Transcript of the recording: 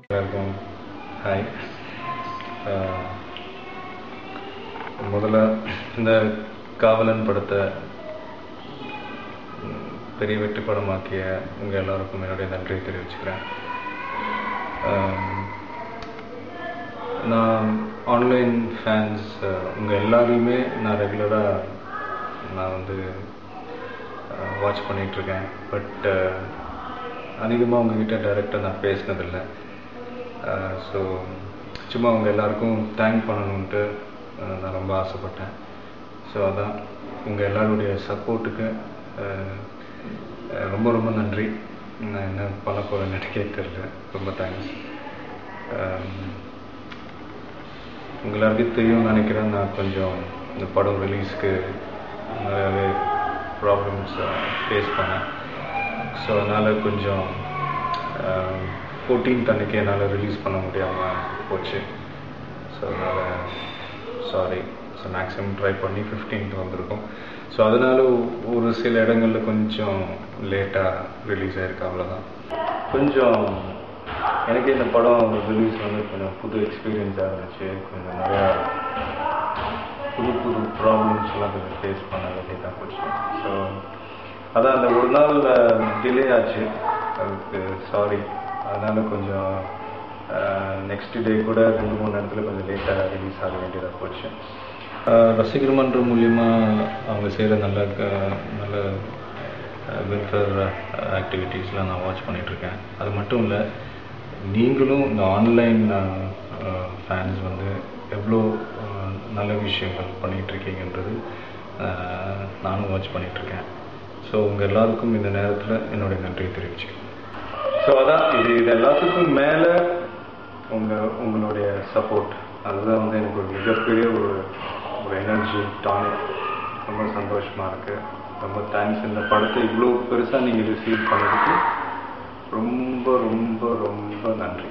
எல்லாருக்கும் ஹாய். முதல்ல இந்த காவலன் படத்தை பெரிய வெற்றி படமாக்கிய உங்கள் எல்லாருக்கும் என்னுடைய நன்றியை தெரிவிச்சுக்கிறேன். நான் ஆன்லைன் ஃபேன்ஸ் உங்கள் எல்லாரையுமே நான் ரெகுலராக வாட்ச் பண்ணிகிட்ருக்கேன். பட் அதிகமாக உங்ககிட்ட டைரெக்டாக நான் பேசினதில்லை. ஸோ சும்மா அவங்க எல்லாருக்கும் தேங்க் பண்ணணுன்ட்டு நான் ரொம்ப ஆசைப்பட்டேன். ஸோ அதான் உங்கள் எல்லாருடைய சப்போர்ட்டுக்கு ரொம்ப ரொம்ப நன்றி. நான் என்ன பண்ண போகிறேன்னு எனக்கே தெரியல. ரொம்ப தேங்க்ஸ். உங்கள் எல்லாருக்கும் தெரியும்னு நினைக்கிறேன். நான் கொஞ்சம் இந்த படம் ரிலீஸ்க்கு நிறையாவே ப்ராப்ளம்ஸ் ஃபேஸ் பண்ணேன். ஸோ அதனால் கொஞ்சம் 14th அன்றைக்கி என்னால் ரிலீஸ் பண்ண முடியாமல் போச்சு. ஸோ அதனால் சாரி. ஸோ மேக்ஸிமம் ட்ரை பண்ணி 15th வந்திருக்கும். ஸோ அதனால் ஒரு சில இடங்களில் கொஞ்சம் லேட்டாக ரிலீஸ் ஆகிருக்கு, அவ்வளோதான். கொஞ்சம் எனக்கு இந்த படம் ரிலீஸ் கொஞ்சம் புது எக்ஸ்பீரியன்ஸாக இருந்துச்சு. கொஞ்சம் நிறையா புது புது ப்ராப்ளம்ஸ்லாம் கொஞ்சம் ஃபேஸ் பண்ண வேண்டியதாக போச்சு. ஸோ அதான் அந்த ஒரு நாள் டிலே ஆச்சு, அதுக்கு சாரி. அதனால் கொஞ்சம் நெக்ஸ்ட் டே கூட 2-3 இடத்துல கொஞ்சம் லேட்டாக ரிலீஸ் ஆக வேண்டியதாக போச்சு. ரசிகர் மன்றம் மூலிமா அவங்க செய்கிற நல்ல வெல்ஃபேர் ஆக்டிவிட்டீஸ்லாம் நான் வாட்ச் பண்ணிகிட்ருக்கேன். அது மட்டும் இல்லை, நீங்களும் இந்த ஆன்லைன் ஃபேன்ஸ் எவ்வளோ நல்ல விஷயங்கள் பண்ணிகிட்ருக்கீங்கன்றது நானும் வாட்ச் பண்ணிகிட்ருக்கேன். ஸோ உங்கள் எல்லாருக்கும் இந்த நேரத்தில் என்னுடைய நன்றியை தெரிவிச்சுக்கிறேன். ஸோ அதான் இது எல்லாத்துக்கும் மேலே உங்களுடைய சப்போர்ட், அதுதான் எனக்கு ஒரு மிகப்பெரிய ஒரு எனர்ஜி டானிக். ரொம்ப சந்தோஷமாக இருக்குது. ரொம்ப தேங்க்ஸ். இந்த படத்தை இவ்வளோ பெருசாக நீங்கள் ரிசீவ் பண்ணதுக்கு ரொம்ப ரொம்ப ரொம்ப நன்றி.